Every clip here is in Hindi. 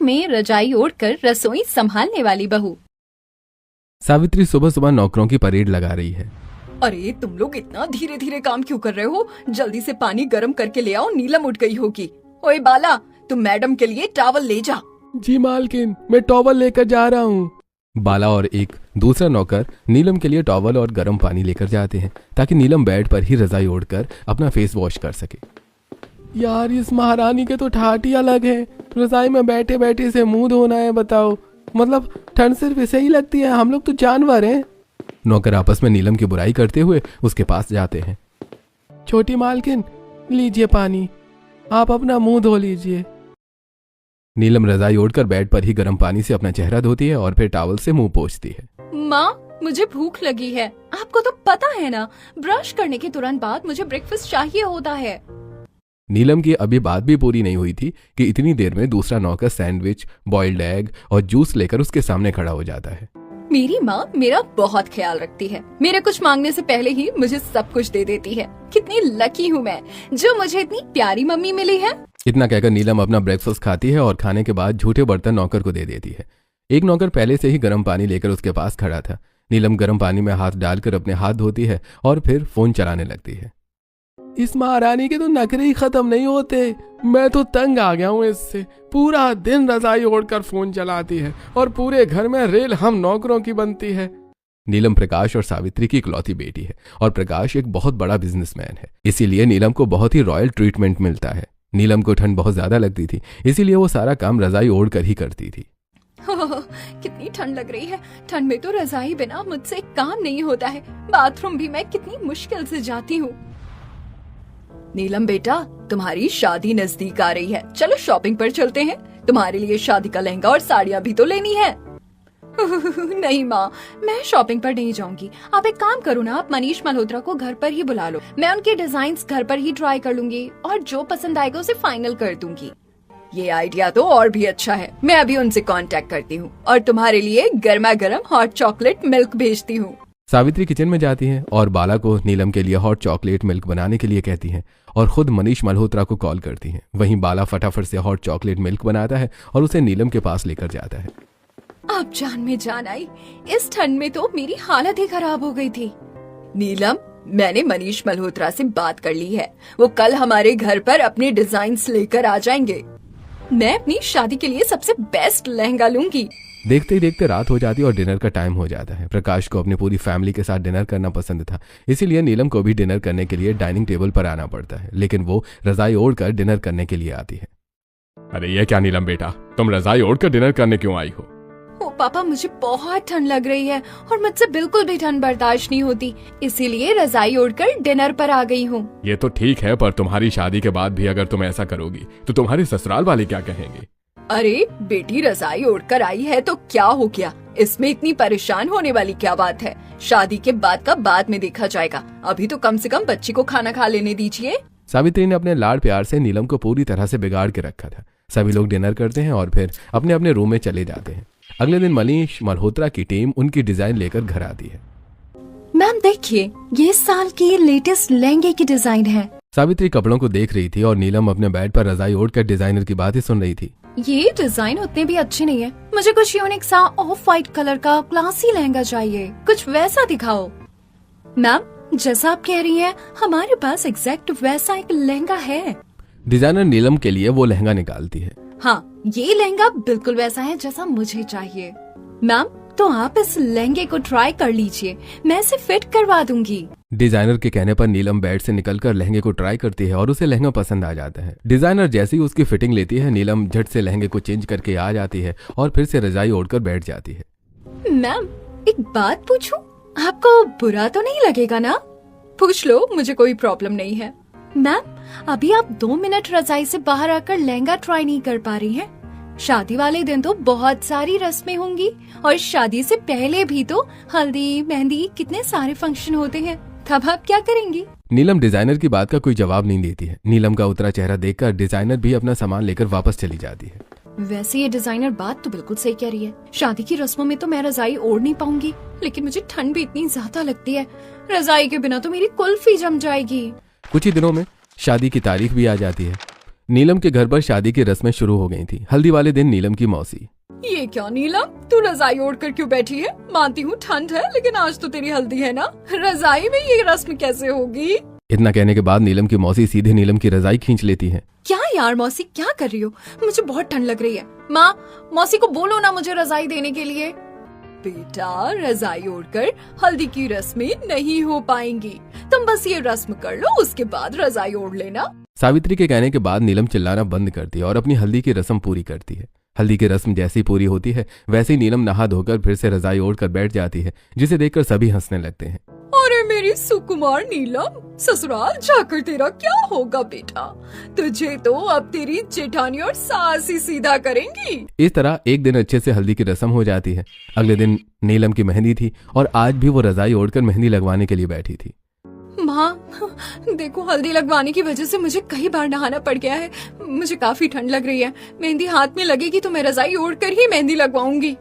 में रजाई ओढ़कर रसोई संभालने वाली बहू। सावित्री सुबह सुबह नौकरों की परेड लगा रही है। अरे तुम लोग इतना धीरे धीरे काम क्यों कर रहे हो? जल्दी से पानी गर्म करके ले आओ, नीलम उठ गई होगी। ओए बाला, तुम मैडम के लिए टॉवल ले जा। जी मालकिन, मैं टॉवल लेकर जा रहा हूँ। बाला और एक दूसरा नौकर नीलम के लिए टॉवल और गर्म पानी लेकर जाते हैं ताकि नीलम बेड पर ही रजाई ओढ़कर अपना फेस वॉश कर सके। यार इस महारानी के तो ठाठ ही अलग है। रजाई में बैठे बैठे से मुंह धोना है, बताओ। मतलब ठंड सिर्फ इसे ही लगती है, हम लोग तो जानवर हैं। नौकर आपस में नीलम की बुराई करते हुए उसके पास जाते हैं। छोटी मालकिन, लीजिए पानी, आप अपना मुंह धो लीजिए। नीलम रजाई ओढ़कर बेड पर ही गर्म पानी से अपना चेहरा धोती है और फिर टॉवल से मुंह पोंछती है। माँ, मुझे भूख लगी है। आपको तो पता है ना, ब्रश करने के तुरंत बाद मुझे ब्रेकफास्ट चाहिए होता है। नीलम की अभी बात भी पूरी नहीं हुई थी कि इतनी देर में दूसरा नौकर सैंडविच, बॉइल्ड एग और जूस लेकर उसके सामने खड़ा हो जाता है। मेरी माँ मेरा बहुत ख्याल रखती है। मेरे कुछ मांगने से पहले ही मुझे सब कुछ दे देती है। कितनी लकी हूँ मैं, जो मुझे इतनी प्यारी मम्मी मिली है। इतना कहकर नीलम अपना ब्रेकफास्ट खाती है और खाने के बाद झूठे बर्तन नौकर को दे देती है। एक नौकर पहले से ही गर्म पानी लेकर उसके पास खड़ा था। नीलम गर्म पानी में हाथ डालकर अपने हाथ धोती है और फिर फोन चलाने लगती है। इस महारानी के तो नखरे ही खत्म नहीं होते। मैं तो तंग आ गया हूँ इससे। पूरा दिन रजाई ओढ़कर फोन चलाती है और पूरे घर में रेल हम नौकरों की बनती है। नीलम प्रकाश और सावित्री की इकलौती बेटी है और प्रकाश एक बहुत बड़ा बिजनेसमैन है, इसीलिए नीलम को बहुत ही रॉयल ट्रीटमेंट मिलता है। नीलम को ठंड बहुत ज्यादा लगती थी, इसीलिए वो सारा काम रजाई ओढ़कर ही करती थी। कितनी ठंड लग रही है। ठंड में तो रजाई बिना मुझसे काम नहीं होता है। बाथरूम भी मैं कितनी मुश्किल से जाती हूँ। नीलम बेटा, तुम्हारी शादी नजदीक आ रही है, चलो शॉपिंग पर चलते हैं। तुम्हारे लिए शादी का लहंगा और साड़ियाँ भी तो लेनी है। नहीं माँ, मैं शॉपिंग पर नहीं जाऊंगी। आप एक काम करो ना, आप मनीष मल्होत्रा को घर पर ही बुला लो। मैं उनके डिजाइन्स घर पर ही ट्राई कर लूंगी और जो पसंद आएगा उसे फाइनल कर दूंगी। ये आइडिया तो और भी अच्छा है। मैं अभी उनसे कांटेक्ट करती हूँ और तुम्हारे लिए गर्मा गर्म हॉट चॉकलेट मिल्क भेजती हूँ। सावित्री किचन में जाती है और बाला को नीलम के लिए हॉट चॉकलेट मिल्क बनाने के लिए कहती है और खुद मनीष मल्होत्रा को कॉल करती है। वहीं बाला फटाफट से हॉट चॉकलेट मिल्क बनाता है और उसे नीलम के पास लेकर जाता है। अब जान में जान आई। इस ठंड में तो मेरी हालत ही खराब हो गई थी। नीलम, मैंने मनीष मल्होत्रा से बात कर ली है। वो कल हमारे घर पर अपने डिजाइन्स लेकर आ जाएंगे। मैं अपनी शादी के लिए सबसे बेस्ट लहंगा लूंगी। देखते ही देखते रात हो जाती है और डिनर का टाइम हो जाता है। प्रकाश को अपनी पूरी फैमिली के साथ डिनर करना पसंद था, इसीलिए नीलम को भी डिनर करने के लिए डाइनिंग टेबल पर आना पड़ता है, लेकिन वो रजाई ओढ़कर डिनर करने के लिए आती है। अरे ये क्या नीलम बेटा, तुम रजाई ओढ़कर डिनर करने क्यों आई हो? ओ पापा, मुझे बहुत ठंड लग रही है और मुझसे बिल्कुल भी ठंड बर्दाश्त नहीं होती, इसीलिए रजाई ओढ़कर डिनर पर आ गई हूँ। ये तो ठीक है, पर तुम्हारी शादी के बाद भी अगर तुम ऐसा करोगी तो तुम्हारे ससुराल वाले क्या कहेंगे? अरे बेटी, रजाई ओढ़कर आई है तो क्या हो गया? इसमें इतनी परेशान होने वाली क्या बात है? शादी के बाद का बाद में देखा जाएगा। अभी तो कम से कम बच्ची को खाना खा लेने दीजिए। सावित्री ने अपने लाड़ प्यार से नीलम को पूरी तरह से बिगाड़ के रखा था। सभी लोग डिनर करते हैं और फिर अपने अपने रूम में चले जाते हैं। अगले दिन मनीष मल्होत्रा की टीम उनकी डिजाइन लेकर घर आती है। मैम देखिए, ये इस साल की लेटेस्ट लहंगे की डिजाइन है। सावित्री कपड़ों को देख रही थी और नीलम अपने बेड पर रजाई ओढ़कर डिजाइनर की बातें सुन रही थी। ये डिजाइन उतने भी अच्छे नहीं है। मुझे कुछ यूनिक सा ऑफ व्हाइट कलर का क्लासी लहंगा चाहिए, कुछ वैसा दिखाओ। मैम जैसा आप कह रही हैं, हमारे पास एग्जैक्ट वैसा एक लहंगा है। डिजाइनर नीलम के लिए वो लहंगा निकालती है। हाँ, ये लहंगा बिल्कुल वैसा है जैसा मुझे चाहिए। मैम तो आप इस लहंगे को ट्राई कर लीजिए, मैं इसे फिट करवा दूंगी। डिजाइनर के कहने पर नीलम बेड से निकलकर लहंगे को ट्राई करती है और उसे लहंगा पसंद आ जाता है। डिजाइनर जैसे ही उसकी फिटिंग लेती है, नीलम झट से लहंगे को चेंज करके आ जाती है और फिर से रजाई ओढ़कर बैठ जाती है। मैम एक बात पूछूं, आपको बुरा तो नहीं लगेगा ना? पूछ लो, मुझे कोई प्रॉब्लम नहीं है। मैम अभी आप 2 मिनट रजाई से बाहर आकर लहंगा ट्राई नहीं कर पा रही हैं? शादी वाले दिन तो बहुत सारी रस्में होंगी और शादी से पहले भी तो हल्दी, मेहंदी, कितने सारे फंक्शन होते हैं। तब आप क्या करेंगी? नीलम डिजाइनर की बात का कोई जवाब नहीं देती है। नीलम का उतरा चेहरा देखकर डिजाइनर भी अपना सामान लेकर वापस चली जाती है। वैसे ये डिजाइनर बात तो बिल्कुल सही कह रही है। शादी की रस्मों में तो मैं रजाई ओढ़ नहीं पाऊंगी, लेकिन मुझे ठंड भी इतनी ज्यादा लगती है। रजाई के बिना तो मेरी कुल्फी जम जाएगी। कुछ ही दिनों में शादी की तारीख भी आ जाती है। नीलम के घर पर शादी की रस्में शुरू हो गई थी। हल्दी वाले दिन नीलम की मौसी, ये क्या नीलम, तू रजाई ओढ़ कर क्यों बैठी है? मानती हूँ ठंड है, लेकिन आज तो तेरी हल्दी है ना, रजाई में ये रस्म कैसे होगी? इतना कहने के बाद नीलम की मौसी सीधे नीलम की रजाई खींच लेती है। क्या यार मौसी, क्या कर रही हो? मुझे बहुत ठंड लग रही है। माँ, मौसी को बोलो ना मुझे रजाई देने के लिए। बेटा, रजाई ओढ़कर हल्दी की रस्में नहीं हो पाएंगी। तुम बस ये रस्म कर लो, उसके बाद रजाई ओढ़ लेना। सावित्री के कहने के बाद नीलम चिल्लाना बंद करती है और अपनी हल्दी की रस्म पूरी करती है। हल्दी की रस्म जैसी ही पूरी होती है वैसे ही नीलम नहा धोकर फिर से रजाई ओढ़कर बैठ जाती है, जिसे देखकर सभी हंसने लगते हैं। अरे मेरी सुकुमार नीलम, ससुराल जाकर तेरा क्या होगा बेटा? तुझे तो अब तेरी जेठानी और सास ही सीधा करेंगी। इस तरह एक दिन अच्छे से हल्दी की रस्म हो जाती है। अगले दिन नीलम की मेहंदी थी और आज भी वो रजाई ओढ़कर मेहंदी लगवाने के लिए बैठी थी। माँ, देखो हल्दी लगवाने की वजह से मुझे कई बार नहाना पड़ गया है। मुझे काफी ठंड लग रही है। मेहंदी हाथ में लगेगी तो मैं रजाई ओढ़कर ही मेहंदी लगवाऊंगी।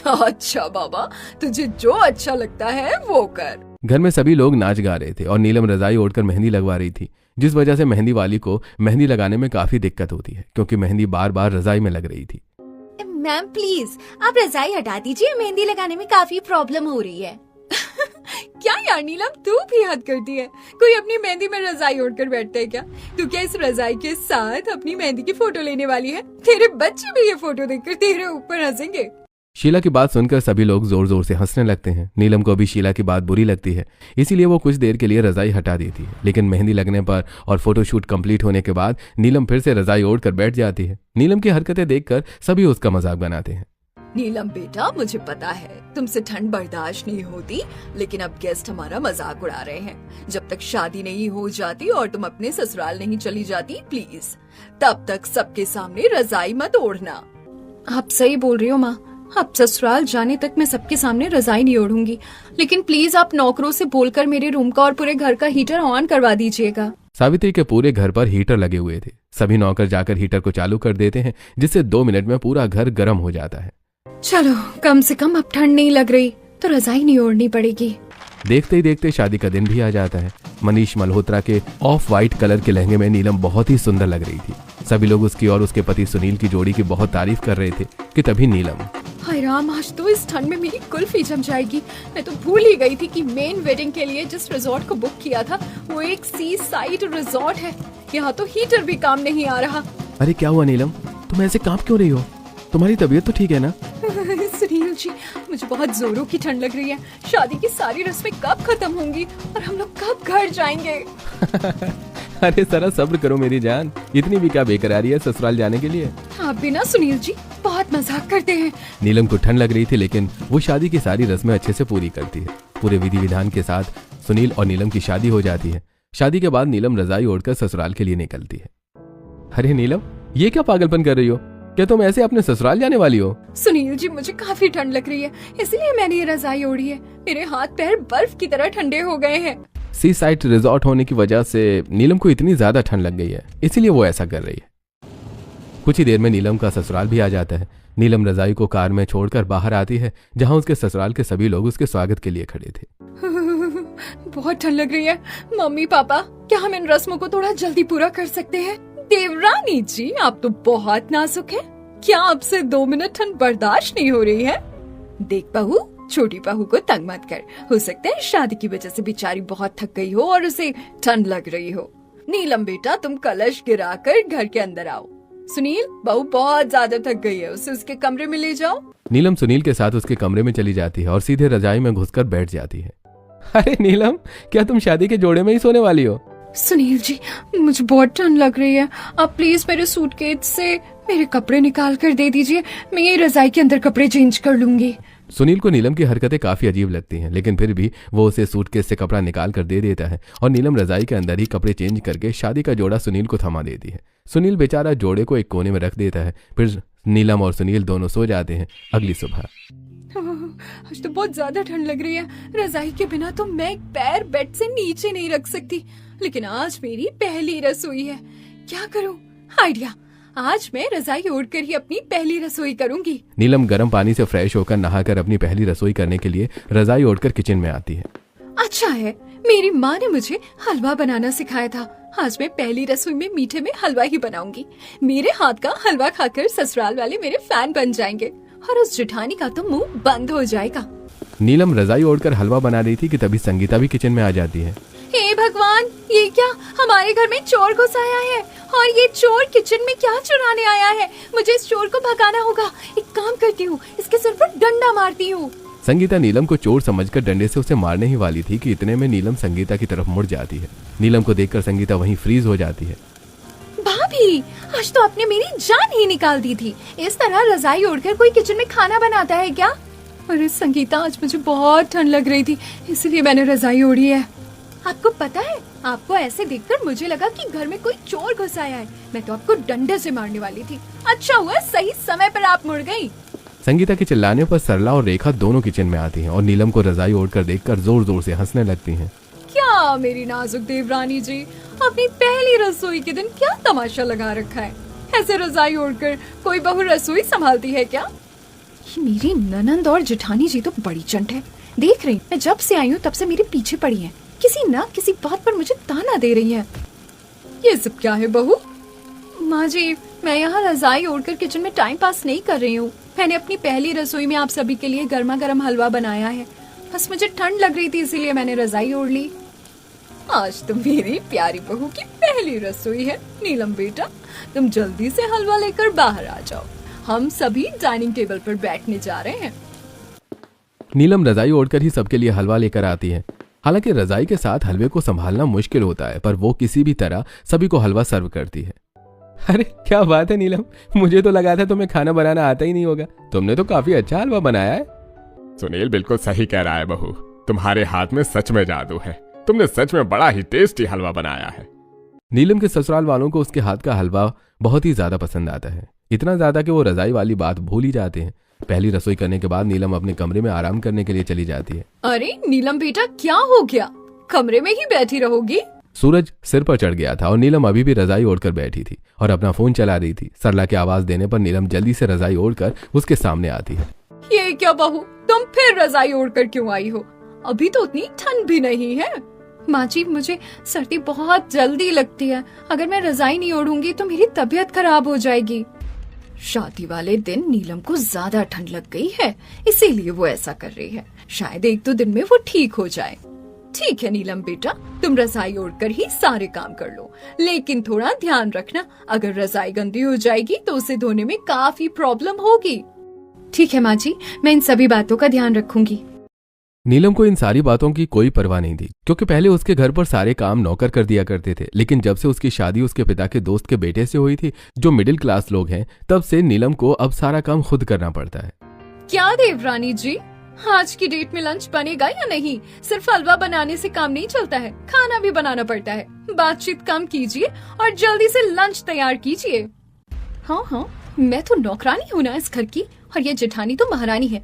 अच्छा बाबा, तुझे जो अच्छा लगता है वो कर। घर में सभी लोग नाच गा रहे थे और नीलम रजाई ओढ़कर मेहंदी लगवा रही थी, जिस वजह से मेहंदी वाली को मेहंदी लगाने में काफी दिक्कत होती है, क्योंकि मेहंदी बार बार रजाई में लग रही थी। मैम प्लीज आप रजाई हटा दीजिए, मेहंदी लगाने में काफी प्रॉब्लम हो रही है। क्या यार नीलम, तू भी हद करती है। कोई अपनी मेहंदी में रजाई ओढ़कर बैठता है क्या? तू क्या इस रजाई के साथ अपनी मेहंदी की फोटो लेने वाली है? तेरे बच्चे भी ये फोटो देखकर तेरे ऊपर हंसेंगे। शीला की बात सुनकर सभी लोग जोर जोर से हंसने लगते हैं। नीलम को अभी शीला की बात बुरी लगती है, इसीलिए वो कुछ देर के लिए रजाई हटा देती है। लेकिन मेहंदी लगने पर और फोटोशूट कंप्लीट होने के बाद नीलम फिर से रजाई ओढ़कर बैठ जाती है। नीलम की हरकतें देखकर सभी उसका मजाक बनाते हैं। नीलम बेटा, मुझे पता है तुमसे ठंड बर्दाश्त नहीं होती, लेकिन अब गेस्ट हमारा मजाक उड़ा रहे हैं। जब तक शादी नहीं हो जाती और तुम अपने ससुराल नहीं चली जाती, प्लीज तब तक सबके सामने रजाई मत ओढ़ना। आप सही बोल रही हो माँ, अब ससुराल जाने तक मैं सबके सामने रजाई नहीं ओढ़ूंगी। लेकिन प्लीज आप नौकरों से बोलकर मेरे रूम का और पूरे घर का हीटर ऑन करवा दीजिएगा। सावित्री के पूरे घर पर हीटर लगे हुए थे। सभी नौकर जाकर हीटर को चालू कर देते हैं, जिससे 2 मिनट में पूरा घर गर्म हो जाता है। चलो, कम से कम अब ठंड नहीं लग रही तो रजाई नहीं ओढ़नी पड़ेगी। देखते ही देखते शादी का दिन भी आ जाता है। मनीष मल्होत्रा के ऑफ वाइट कलर के लहंगे में नीलम बहुत ही सुंदर लग रही थी। सभी लोग उसकी और उसके पति सुनील की जोड़ी की बहुत तारीफ कर रहे थे कि तभी नीलम, हाय राम, आज तो इस ठंड में मेरी कुल्फी जम जाएगी। मैं तो भूल ही गई थी कि मेन वेडिंग के लिए जिस रिजॉर्ट को बुक किया था वो एक सी साइड रिजॉर्ट है। यहाँ तो हीटर भी काम नहीं आ रहा। अरे क्या हुआ नीलम, तुम ऐसे कांप क्यों रही हो? तुम्हारी तबीयत तो ठीक है ना? सुनील जी, मुझे बहुत जोरों की ठंड लग रही है। शादी की सारी रस्में कब खत्म होंगी और हम लोग कब घर जाएंगे? अरे जरा सब्र करो मेरी जान, इतनी भी क्या बेकरारी है ससुराल जाने के लिए? आप भी ना सुनील जी बहुत मजाक करते हैं। नीलम को ठंड लग रही थी, लेकिन वो शादी की सारी रस्में अच्छे से पूरी करती है। पूरे विधि विधान के साथ सुनील और नीलम की शादी हो जाती है। शादी के बाद नीलम रजाई ओढ़कर ससुराल के लिए निकलती है। अरे नीलम, ये क्या पागलपन कर रही हो? क्या तुम ऐसे अपने ससुराल जाने वाली हो? सुनील जी, मुझे काफी ठंड लग रही है, इसलिए मैंने ये रजाई ओढ़ी है। मेरे हाथ पैर बर्फ की तरह ठंडे हो गए हैं। सी साइड रिजॉर्ट होने की वजह से नीलम को इतनी ज्यादा ठंड लग गई है, इसीलिए वो ऐसा कर रही है। कुछ ही देर में नीलम का ससुराल भी आ जाता है। नीलम रजाई को कार में छोड़कर बाहर आती है, जहाँ उसके ससुराल के सभी लोग उसके स्वागत के लिए खड़े थे। बहुत ठंड लग रही है। मम्मी पापा, क्या हम इन रस्मों को थोड़ा जल्दी पूरा कर सकते हैं? देवरानी जी, आप तो बहुत नाजुक हैं। क्या आपसे 2 मिनट ठंड बर्दाश्त नहीं हो रही है? देख बहू, छोटी बहू को तंग मत कर। हो सकता है शादी की वजह से बेचारी बहुत थक गई हो और उसे ठंड लग रही हो। नीलम बेटा, तुम कलश गिराकर घर के अंदर आओ। सुनील, बहू बहुत ज्यादा थक गई है, उसे उसके कमरे में ले जाओ। नीलम सुनील के साथ उसके कमरे में चली जाती है और सीधे रजाई में घुसकर बैठ जाती है। अरे नीलम, क्या तुम शादी के जोड़े में ही सोने वाली हो? सुनील जी, मुझे बहुत ठंड लग रही है। आप प्लीज मेरे सूटकेस से मेरे कपड़े निकाल कर दे दीजिए। मैं ये रजाई के अंदर कपड़े चेंज कर लूंगी। सुनील को नीलम की हरकतें काफी अजीब लगती हैं, लेकिन फिर भी वो उसे सूटकेस से कपड़ा निकाल कर दे देता है और नीलम रजाई के अंदर ही कपड़े चेंज करके शादी का जोड़ा सुनील को थमा देती है। सुनील बेचारा जोड़े को एक कोने में रख देता है। फिर नीलम और सुनील दोनों सो जाते हैं। अगली सुबह, आज तो बहुत ज्यादा ठंड लग रही है। रजाई के बिना तो मैं एक पैर बेड से नीचे नहीं रख सकती। लेकिन आज मेरी पहली रसोई है, क्या करूं? आइडिया, आज मैं रजाई ओढ़कर ही अपनी पहली रसोई करूंगी। नीलम गर्म पानी से फ्रेश होकर नहाकर अपनी पहली रसोई करने के लिए रजाई ओढ़कर किचन में आती है। अच्छा है मेरी माँ ने मुझे हलवा बनाना सिखाया था। आज मैं पहली रसोई में मीठे में हलवा ही बनाऊंगी। मेरे हाथ का हलवा खाकर ससुराल वाले मेरे फैन बन जाएंगे और उस जेठानी का तो मुंह बंद हो जाएगा। नीलम रजाई ओढ़कर हलवा बना रही थी कि तभी संगीता भी किचन में आ जाती है। हे भगवान, ये क्या, हमारे घर में चोर घुस आया है और ये चोर किचन में क्या चुराने आया है। मुझे इस चोर को भगाना होगा। एक काम करती हूँ, इसके सिर पर डंडा मारती हूँ। संगीता नीलम को चोर समझकर डंडे से उसे मारने ही वाली थी कि इतने में नीलम संगीता की तरफ मुड़ जाती है। नीलम को देखकर संगीता वहीं फ्रीज हो जाती है। भाभी, आज तो आपने मेरी जान ही निकाल दी थी। इस तरह रजाई ओढ़कर कोई किचन में खाना बनाता है क्या? अरे संगीता, आज मुझे बहुत ठंड लग रही थी, इसलिए मैंने रजाई ओढ़ी है। आपको पता है, आपको ऐसे देखकर मुझे लगा कि घर में कोई चोर घुस आया है। मैं तो आपको डंडे से मारने वाली थी। अच्छा हुआ सही समय पर आप मुड़ गई। संगीता के चिल्लाने पर सरला और रेखा दोनों किचन में आती हैं और नीलम को रजाई ओढ़कर देखकर जोर जोर से हंसने लगती हैं। क्या मेरी नाजुक देवरानी जी, अपनी पहली रसोई के दिन क्या तमाशा लगा रखा है। ऐसे रजाई ओढ़कर कोई बहू रसोई संभालती है क्या? ये मेरी ननंद और जेठानी जी तो बड़ी चंट है। देख रही, मैं जब से आई हूँ तब से मेरे पीछे पड़ी है। किसी न किसी बात पर मुझे ताना दे रही है। ये सब क्या है बहू? माँ जी, मैं यहाँ रजाई ओढ़कर किचन में टाइम पास नहीं कर रही हूँ। मैंने अपनी पहली रसोई में आप सभी के लिए गर्मा गर्म हलवा बनाया है। बस मुझे ठंड लग रही थी, इसीलिए मैंने रजाई ओढ़ ली। आज तो मेरी प्यारी बहू की पहली रसोई है। नीलम बेटा, तुम जल्दी से हलवा लेकर बाहर आ जाओ। हम सभी डाइनिंग टेबल पर बैठने जा रहे हैं। नीलम रजाई ओढ़कर ही सबके लिए हलवा लेकर आती है। हालांकि रजाई के साथ हलवे को संभालना मुश्किल होता है, पर वो किसी भी तरह सभी को हलवा सर्व करती है। अरे क्या बात है नीलम, मुझे तो लगा था तुम्हें खाना बनाना आता ही नहीं होगा। तुमने तो काफी अच्छा हलवा बनाया है। सुनील बिल्कुल सही कह रहा है बहू, तुम्हारे हाथ में सच में जादू है। तुमने सच में बड़ा ही टेस्टी हलवा बनाया है। नीलम के ससुराल वालों को उसके हाथ का हलवा बहुत ही ज्यादा पसंद आता है, इतना ज्यादा कि वो रजाई वाली बात भूल ही जाते हैं। पहली रसोई करने के बाद नीलम अपने कमरे में आराम करने के लिए चली जाती है। अरे नीलम बेटा, क्या हो गया? कमरे में ही बैठी रहोगी? सूरज सिर पर चढ़ गया था और नीलम अभी भी रजाई ओढ़कर बैठी थी और अपना फोन चला रही थी। सरला की आवाज देने पर नीलम जल्दी से रजाई ओढ़कर उसके सामने आती है। ये क्या बहू, तुम फिर रजाई ओढ़कर क्यों आई हो? अभी तो उतनी ठंड भी नहीं है। माँ जी, मुझे सर्दी बहुत जल्दी लगती है। अगर मैं रजाई नहीं ओढ़ूंगी तो मेरी तबीयत खराब हो जाएगी। शादी वाले दिन नीलम को ज्यादा ठंड लग गई है, इसीलिए वो ऐसा कर रही है। शायद 1-2 दिन में वो ठीक हो जाए। ठीक है नीलम बेटा, तुम रजाई ओढ़कर ही सारे काम कर लो, लेकिन थोड़ा ध्यान रखना, अगर रजाई गंदी हो जाएगी तो उसे धोने में काफी प्रॉब्लम होगी। ठीक है माँ जी, मैं इन सभी बातों का ध्यान रखूंगी। नीलम को इन सारी बातों की कोई परवाह नहीं थी, क्योंकि पहले उसके घर पर सारे काम नौकर कर दिया करते थे। लेकिन जब से उसकी शादी उसके पिता के दोस्त के बेटे से हुई थी, जो मिडिल क्लास लोग हैं, तब से नीलम को अब सारा काम खुद करना पड़ता है। क्या देवरानी जी, आज की डेट में लंच बनेगा या नहीं? सिर्फ हलवा बनाने से काम नहीं चलता है, खाना भी बनाना पड़ता है। बातचीत कम कीजिए और जल्दी से लंच तैयार कीजिए। हाँ, मैं तो नौकरानी हूँ ना इस घर की, और ये जेठानी तो महारानी है।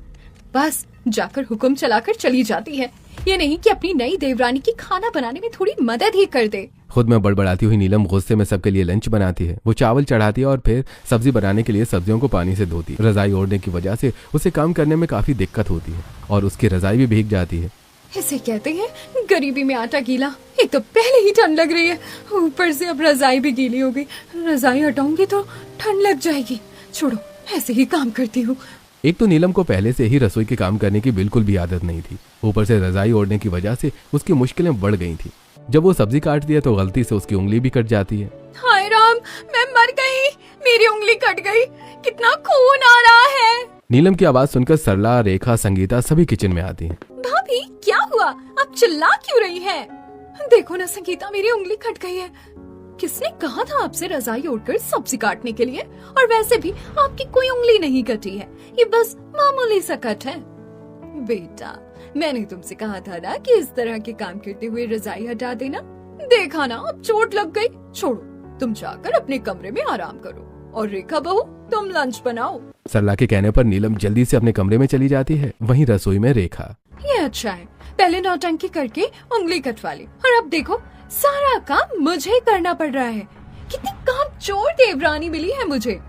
बस जाकर हुक्म चलाकर चली जाती है, ये नहीं कि अपनी नई देवरानी की खाना बनाने में थोड़ी मदद ही कर दे। खुद में बड़बड़ाती हुई नीलम गुस्से में सबके लिए लंच बनाती है। वो चावल चढ़ाती है और फिर सब्जी बनाने के लिए सब्जियों को पानी से धोती है। रजाई ओढ़ने की वजह से उसे काम करने में काफी दिक्कत होती है और उसकी रजाई भी भीग जाती है। इसे कहते हैं गरीबी में आटा गीला। एक तो पहले ही ठंड लग रही है, ऊपर से अब रजाई भी गीली हो गई। रजाई हटाऊंगी तो ठंड लग जाएगी। छोड़ो, ऐसे ही काम करती हूँ। एक तो नीलम को पहले से ही रसोई के काम करने की बिल्कुल भी आदत नहीं थी, ऊपर से रजाई ओढ़ने की वजह से उसकी मुश्किलें बढ़ गई थी। जब वो सब्जी काटती है तो गलती से उसकी उंगली भी कट जाती है। हाय राम, मैं मर गई, मेरी उंगली कट गई, कितना खून आ रहा है। नीलम की आवाज सुनकर सरला, रेखा, संगीता सभी किचन में आती हैं। भाभी, क्या हुआ? आप चिल्ला क्यों रही हैं? देखो ना संगीता, मेरी उंगली कट गई है। किसने कहा था आपसे रजाई ओढ़कर सब्जी काटने के लिए? और वैसे भी आपकी कोई उंगली नहीं कटी है, ये बस मामूली सा कट है। बेटा, मैंने तुमसे कहा था ना कि इस तरह के काम करते हुए रजाई हटा देना। देखा ना, अब चोट लग गई। छोड़ो, तुम जाकर अपने कमरे में आराम करो, और रेखा बहू, तुम लंच बनाओ। सरला के कहने पर नीलम जल्दी से अपने कमरे में चली जाती है। वहीं रसोई में रेखा। ये अच्छा है, पहले नौटंकी करके उंगली कटवा ली, और अब देखो सारा काम मुझे करना पड़ रहा है। कितनी काम चोर देवरानी मिली है मुझे।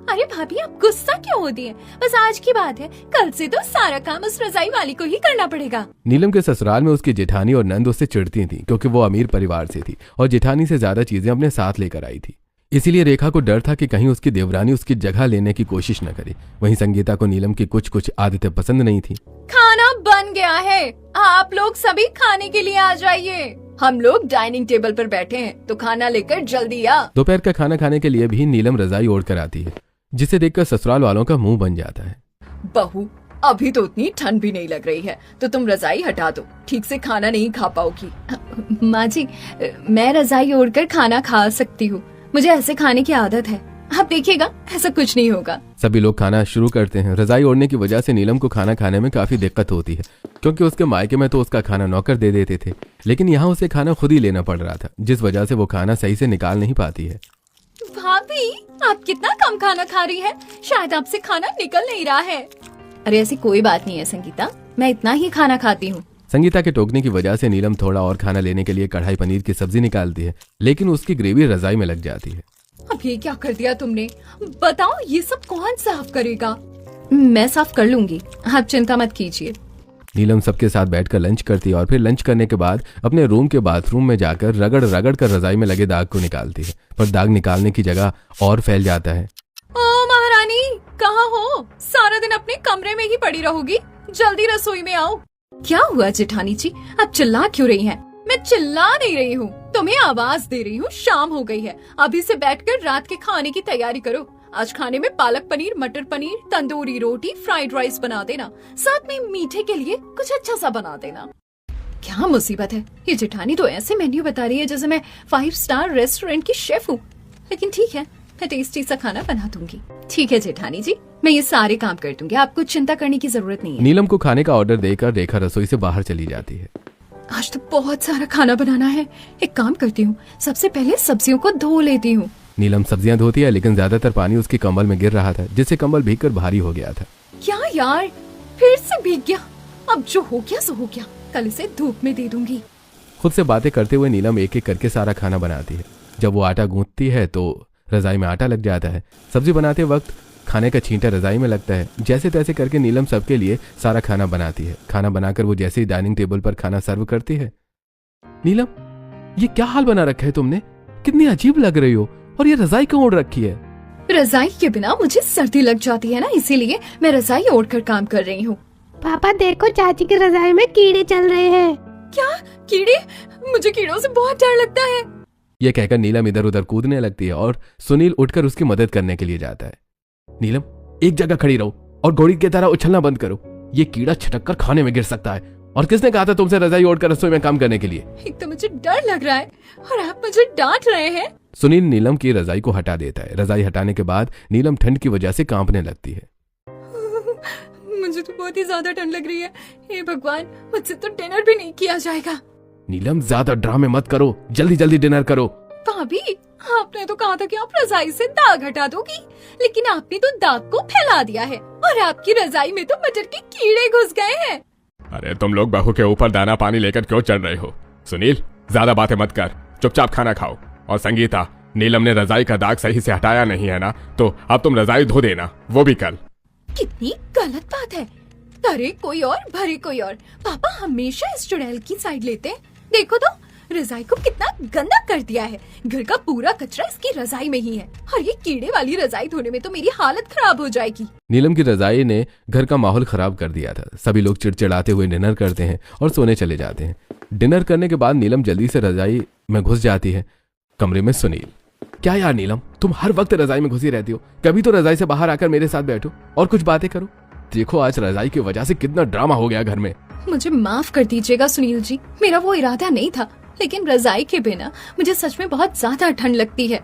अरे भाभी आप गुस्सा क्यों होती हैं? बस आज की बात है, कल से तो सारा काम उस रजाई वाली को ही करना पड़ेगा। नीलम के ससुराल में उसकी जेठानी और नंद उससे चिढ़ती थी क्योंकि वो अमीर परिवार से थी और जेठानी से ज्यादा चीजें अपने साथ लेकर आई थी। इसीलिए रेखा को डर था कि कहीं उसकी देवरानी उसकी जगह लेने की कोशिश न करे। वहीं संगीता को नीलम की कुछ कुछ आदतें पसंद नहीं थी। खाना बन गया है, आप लोग सभी खाने के लिए आ जाइए। हम लोग डाइनिंग टेबल पर बैठे हैं, तो खाना लेकर जल्दी आ। दोपहर का खाना खाने के लिए भी नीलम रजाई ओढ़ कर आती है, जिसे देखकर ससुराल वालों का मुंह बन जाता है। बहू, अभी तो उतनी ठंड भी नहीं लग रही है, तो तुम रजाई हटा दो, ठीक से खाना नहीं खा पाओगी। माँ जी, मैं रजाई ओढ़कर खाना खा सकती हूँ, मुझे ऐसे खाने की आदत है। आप देखिएगा ऐसा कुछ नहीं होगा। सभी लोग खाना शुरू करते हैं। रजाई ओढ़ने की वजह से नीलम को खाना खाने में काफी दिक्कत होती है, क्योंकि उसके मायके में तो उसका खाना नौकर दे देते थे, लेकिन यहाँ उसे खाना खुद ही लेना पड़ रहा था, जिस वजह से वो खाना सही से निकाल नहीं पाती है। भाभी, आप कितना कम खाना खा रही हैं? शायद आपसे खाना निकल नहीं रहा है। अरे ऐसी कोई बात नहीं है संगीता, मैं इतना ही खाना खाती हूँ। संगीता के टोकने की वजह से नीलम थोड़ा और खाना लेने के लिए कढ़ाई पनीर की सब्जी निकालती है, लेकिन उसकी ग्रेवी रजाई में लग जाती है। अब ये क्या कर दिया तुमने? बताओ, ये सब कौन साफ करेगा? मैं साफ कर लूंगी, आप चिंता मत कीजिए। नीलम सबके साथ बैठकर लंच करती है और फिर लंच करने के बाद अपने रूम के बाथरूम में जाकर रगड़ रगड़ कर रजाई में लगे दाग को निकालती है, पर दाग निकालने की जगह और फैल जाता है। ओ महारानी, कहाँ हो? सारा दिन अपने कमरे में ही पड़ी रहोगी, जल्दी रसोई में आओ। क्या हुआ जेठानी जी, आप चिल्ला क्यों रही हैं? मैं चिल्ला नहीं रही हूँ, तुम्हें आवाज दे रही हूँ। शाम हो गई है, अभी से बैठकर रात के खाने की तैयारी करो। आज खाने में पालक पनीर, मटर पनीर, तंदूरी रोटी, फ्राइड राइस बना देना, साथ में मीठे के लिए कुछ अच्छा सा बना देना। क्या मुसीबत है, ये जेठानी तो ऐसे मेन्यू बता रही है जैसे मैं 5 स्टार रेस्टोरेंट की शेफ हूँ। लेकिन ठीक है, मैं टेस्टी सा खाना बना दूंगी। ठीक है जेठानी जी, मैं ये सारे काम कर दूंगी, आपको चिंता करने की जरूरत नहीं है। नीलम को खाने का ऑर्डर देकर रेखा रसोई से बाहर चली जाती है। आज तो बहुत सारा खाना बनाना है। एक काम करती हूँ, सबसे पहले सब्जियों को धो लेती हूँ। नीलम सब्जियां धोती है, लेकिन ज्यादातर पानी उसके कंबल में गिर रहा था, जिससे कंबल भीगकर भारी हो गया था। क्या यार, फिर से भीग गया। अब जो हो गया सो हो गया, कल इसे धूप में दे दूंगी। खुद से बातें करते हुए नीलम एक एक करके सारा खाना बनाती है। जब वो आटा गूंथती है तो रजाई में आटा लग जाता है। सब्जी बनाते वक्त खाने का छींटा रजाई में लगता है। जैसे तैसे करके नीलम सबके लिए सारा खाना बनाती है। खाना बनाकर वो जैसे ही डाइनिंग टेबल पर खाना सर्व करती है। नीलम, ये क्या हाल बना रखा है तुमने? कितनी अजीब लग रही हो, और ये रजाई क्यों ओढ़ रखी है? रजाई के बिना मुझे सर्दी लग जाती है ना, इसीलिए मैं रजाई ओढ़कर काम कर रही हूँ। पापा देखो, चाची की रजाई में कीड़े चल रहे हैं। क्या कीड़े? मुझे कीड़ों से बहुत डर लगता है। यह कहकर नीलम इधर उधर कूदने लगती है और सुनील उठकर उसकी मदद करने के लिए जाता है। नीलम, एक जगह खड़ी रहो और घोड़ी की तरह उछलना बंद करो। ये कीड़ा छटक कर खाने में गिर सकता है। और किसने कहा था तुमसे रजाई ओढ़कर रसोई में काम करने के लिए? एक तो मुझे डर लग रहा है और आप मुझे डांट रहे हैं। सुनील नीलम की रजाई को हटा देता है। रजाई हटाने के बाद नीलम ठंड की वजह से कांपने लगती है। मुझे तो बहुत ही ज्यादा ठंड लग रही है। हे भगवान, मुझसे तो डिनर भी नहीं किया जाएगा। नीलम, ज्यादा ड्रामे मत करो, जल्दी जल्दी डिनर करो। भाभी, आपने तो कहा था कि आप रजाई से दाग हटा दोगी, लेकिन आपने तो दाग को फैला दिया है और आपकी रजाई में तो मटर के कीड़े घुस गए हैं। अरे तुम लोग बहू के ऊपर दाना पानी लेकर क्यों चढ़ रहे हो? सुनील, ज्यादा बातें मत कर, चुपचाप खाना खाओ। और संगीता, नीलम ने रजाई का दाग सही से हटाया नहीं है ना, तो अब तुम रजाई धो देना, वो भी कल। कितनी गलत बात है। करे कोई और, भरे कोई और। पापा हमेशा इस चुड़ैल की साइड लेते हैं। देखो तो, रजाई को कितना गंदा कर दिया है। घर का पूरा कचरा इसकी रजाई में ही है, और ये कीड़े वाली रजाई धोने में तो मेरी हालत खराब हो जाएगी। नीलम की रजाई ने घर का माहौल खराब कर दिया था। सभी लोग चिड़चिड़ाते हुए डिनर करते हैं और सोने चले जाते हैं। डिनर करने के बाद नीलम जल्दी से रजाई में घुस जाती है। कमरे में सुनील, क्या यार नीलम, तुम हर वक्त रजाई में घुसी रहती हो? कभी तो रजाई से बाहर आकर मेरे साथ बैठो और कुछ बातें करो। देखो, आज रजाई की वजह से कितना ड्रामा हो गया घर में। मुझे माफ कर दीजिएगा सुनील जी, मेरा वो इरादा नहीं था, लेकिन रजाई के बिना मुझे सच में बहुत ज्यादा ठंड लगती है।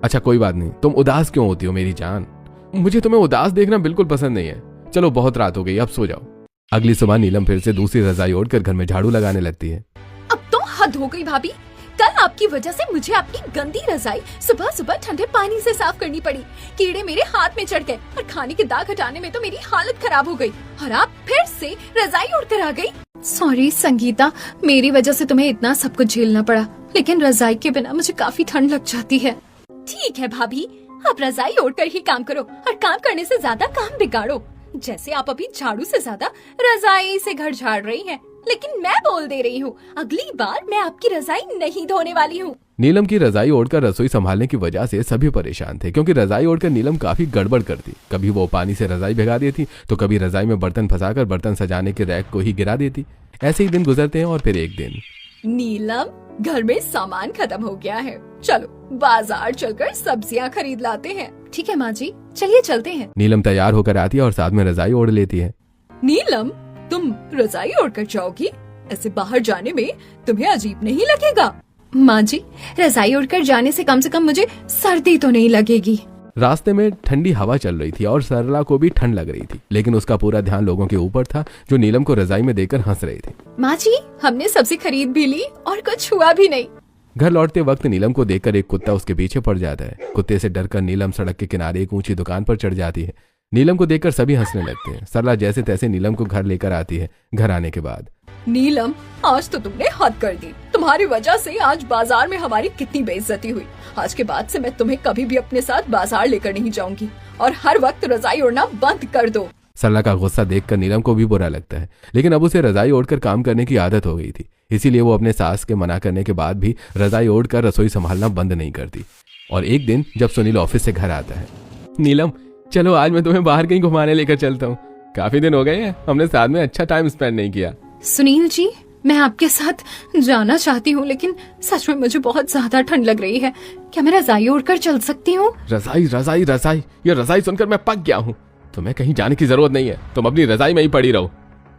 अच्छा कोई बात नहीं, तुम उदास क्यों होती हो मेरी जान? मुझे तुम्हें उदास देखना बिल्कुल पसंद नहीं है। चलो बहुत रात हो गई, अब सो जाओ। अगली सुबह नीलम फिर से दूसरी रजाई ओढ़कर घर में झाड़ू लगाने लगती है। अब तो हद हो गई भाभी। कल आपकी वजह से मुझे आपकी गंदी रजाई सुबह सुबह ठंडे पानी से साफ करनी पड़ी। कीड़े मेरे हाथ में चढ़ गए और खाने के दाग हटाने में तो मेरी हालत खराब हो गई, और आप फिर से रजाई ओढ़कर आ गई। सॉरी संगीता, मेरी वजह से तुम्हें इतना सब कुछ झेलना पड़ा, लेकिन रजाई के बिना मुझे काफी ठंड लग जाती है। ठीक है भाभी, आप रजाई ओढ़कर ही काम करो और काम करने से ज्यादा काम बिगाड़ो। जैसे आप अभी झाड़ू से ज्यादा रजाई से घर झाड़ रही हैं। लेकिन मैं बोल दे रही हूँ, अगली बार मैं आपकी रजाई नहीं धोने वाली हूँ। नीलम की रजाई ओढ़कर रसोई संभालने की वजह से सभी परेशान थे, क्योंकि रजाई ओढ़कर नीलम काफी गड़बड़ करती। कभी वो पानी से रजाई भिगा देती तो कभी रजाई में बर्तन फंसाकर बर्तन सजाने के रैक को ही गिरा देती। ऐसे ही दिन गुजरते हैं और फिर एक दिन नीलम, घर में सामान खत्म हो गया है, चलो बाजार चलकर सब्जियां खरीद लाते हैं। ठीक है माँ जी, चलिए चलते हैं। नीलम तैयार होकर आती है और साथ में रजाई ओढ़ लेती है। नीलम, तुम रजाई ओढ़कर जाओगी? ऐसे बाहर जाने में तुम्हें अजीब नहीं लगेगा? माँ जी, रजाई ओढ़कर जाने से कम मुझे सर्दी तो नहीं लगेगी। रास्ते में ठंडी हवा चल रही थी और सरला को भी ठंड लग रही थी, लेकिन उसका पूरा ध्यान लोगों के ऊपर था जो नीलम को रजाई में देकर हंस रहे थे। माँ जी, हमने सब्जी खरीद भी ली और कुछ हुआ भी नहीं। घर लौटते वक्त नीलम को देखकर एक कुत्ता उसके पीछे पड़ जाता है। कुत्ते से डरकर नीलम सड़क के किनारे एक ऊंची दुकान पर चढ़ जाती है। नीलम को देखकर सभी हंसने लगते हैं। सरला जैसे तैसे नीलम को घर लेकर आती है। घर आने के बाद नीलम, आज तो तुमने हद कर दी। तुम्हारी वजह से आज बाजार में हमारी कितनी बेइज्जती हुई। आज के बाद से मैं तुम्हें कभी भी अपने साथ बाजार लेकर नहीं जाऊंगी और हर वक्त रजाई ओढ़ना बंद कर दो। सरला का गुस्सा देखकर नीलम को भी बुरा लगता है, लेकिन अब उसे रजाई ओढ़कर काम करने की आदत हो गई थी। इसीलिए वो अपने सास के मना करने के बाद भी रजाई ओढ़कर रसोई संभालना बंद नहीं करती। और एक दिन जब सुनील ऑफिस से घर आता है, नीलम चलो आज मैं तुम्हें बाहर कहीं घुमाने लेकर चलता हूँ। काफी दिन हो गए हैं, हमने साथ में अच्छा टाइम स्पेंड नहीं किया। सुनील जी, मैं आपके साथ जाना चाहती हूँ, लेकिन सच में मुझे बहुत ज्यादा ठंड लग रही है। क्या मैं रजाई ओढ़कर चल सकती हूँ? रजाई रजाई रजाई, ये रजाई सुनकर मैं पक गया हूँ। तुम्हें कहीं जाने की जरूरत नहीं है, तुम अपनी रजाई में ही पड़ी रहो।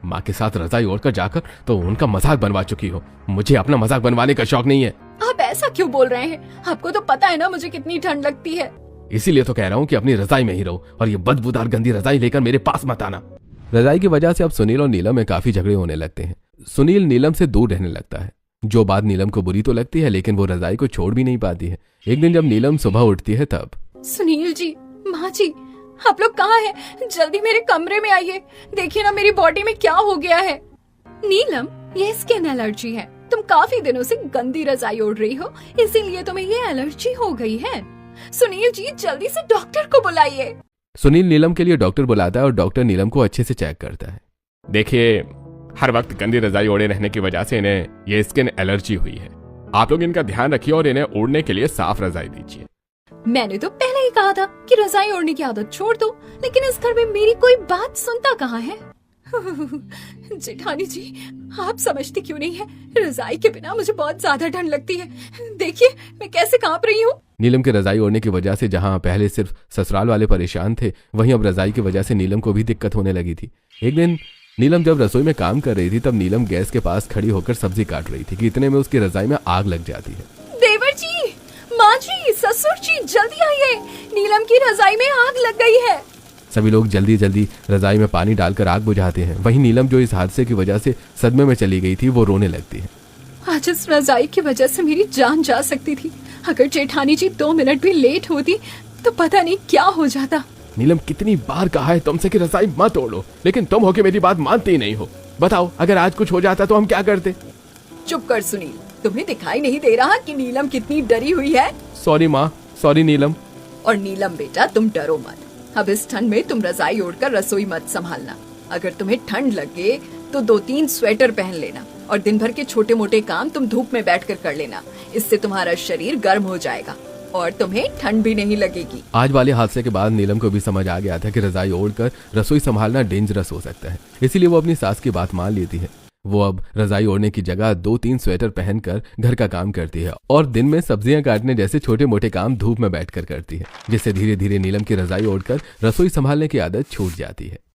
माँ के साथ रजाई ओढ़कर जाकर तो उनका मजाक बनवा चुकी हो। मुझे अपना मजाक बनवाने का शौक नहीं है। आप ऐसा क्यों बोल रहे हैं? आपको तो पता है ना मुझे कितनी ठंड लगती है। इसीलिए तो कह रहा हूँ कि अपनी रजाई में ही रहो और ये बदबूदार गंदी रजाई लेकर मेरे पास मत आना। रजाई की वजह से अब सुनील और नीलम में काफी झगड़े होने लगते हैं। सुनील नीलम से दूर रहने लगता है, जो बात नीलम को बुरी तो लगती है, लेकिन वो रजाई को छोड़ भी नहीं पाती है। एक दिन जब नीलम सुबह उठती है तब सुनील जी, माँ जी, आप लोग कहाँ हैं? जल्दी मेरे कमरे में आइए। देखिए ना मेरी बॉडी में क्या हो गया है। नीलम, ये स्किन एलर्जी है। तुम काफी दिनों से गंदी रजाई ओढ़ रही हो, इसीलिए तुम्हें ये एलर्जी हो गई है। सुनील जी, जल्दी से डॉक्टर को बुलाइए। सुनील नीलम के लिए डॉक्टर बुलाता है और डॉक्टर नीलम को अच्छे से चेक करता है। देखिए, हर वक्त गंदी रजाई ओढ़े रहने की वजह से इन्हें ये स्किन एलर्जी हुई है। आप लोग इनका ध्यान रखिए और इन्हें ओढ़ने के लिए साफ रजाई दीजिए। मैंने तो पहले ही कहा था कि रजाई ओढ़ने की आदत छोड़ दो, लेकिन इस घर में मेरी कोई बात सुनता कहाँ है? जेठानी जी, आप समझती क्यों नहीं है? रजाई के बिना मुझे बहुत ज्यादा ठंड लगती है। देखिए मैं कैसे कांप रही हूँ। नीलम के रजाई ओढ़ने की वजह से जहां पहले सिर्फ ससुराल वाले परेशान थे, वहीं अब रजाई की वजह से नीलम को भी दिक्कत होने लगी थी। एक दिन नीलम जब रसोई में काम कर रही थी, तब नीलम गैस के पास खड़ी होकर सब्जी काट रही थी कि इतने में उसकी रजाई में आग लग जाती है। देवर जी, माँ जी, ससुर जी, जल्दी आइए, नीलम की रजाई में आग लग गई है। सभी लोग जल्दी जल्दी रजाई में पानी डालकर आग बुझाते हैं। वहीं नीलम, जो इस हादसे की वजह से सदमे में चली गई थी, वो रोने लगती है। आज इस रजाई की वजह से मेरी जान जा सकती थी। अगर जेठानी जी 2 मिनट भी लेट होती तो पता नहीं क्या हो जाता। नीलम, कितनी बार कहा है तुमसे कि रजाई मत ओढ़ो, लेकिन तुम होके मेरी बात मानती ही नहीं हो। बताओ, अगर आज कुछ हो जाता तो हम क्या करते? चुप कर सुनील, तुम्हें दिखाई नहीं दे रहा कि नीलम कितनी डरी हुई है? सॉरी माँ, सॉरी नीलम। और नीलम बेटा, तुम डरो मत। अब इस ठंड में तुम रजाई ओढ़कर रसोई मत संभालना। अगर तुम्हें ठंड लगे तो 2-3 स्वेटर पहन लेना और दिन भर के छोटे मोटे काम तुम धूप में बैठकर कर लेना। इससे तुम्हारा शरीर गर्म हो जाएगा और तुम्हें ठंड भी नहीं लगेगी। आज वाले हादसे के बाद नीलम को भी समझ आ गया था कि रजाई ओढ़कर रसोई संभालना डेंजरस हो सकता है। इसीलिए वो अपनी सास की बात मान लेती है। वो अब रजाई ओढ़ने की जगह 2-3 स्वेटर पहनकर घर का काम करती है और दिन में सब्जियां काटने जैसे छोटे मोटे काम धूप में बैठकर करती है, जिससे धीरे धीरे नीलम की रजाई ओढ़कर रसोई संभालने की आदत छूट जाती है।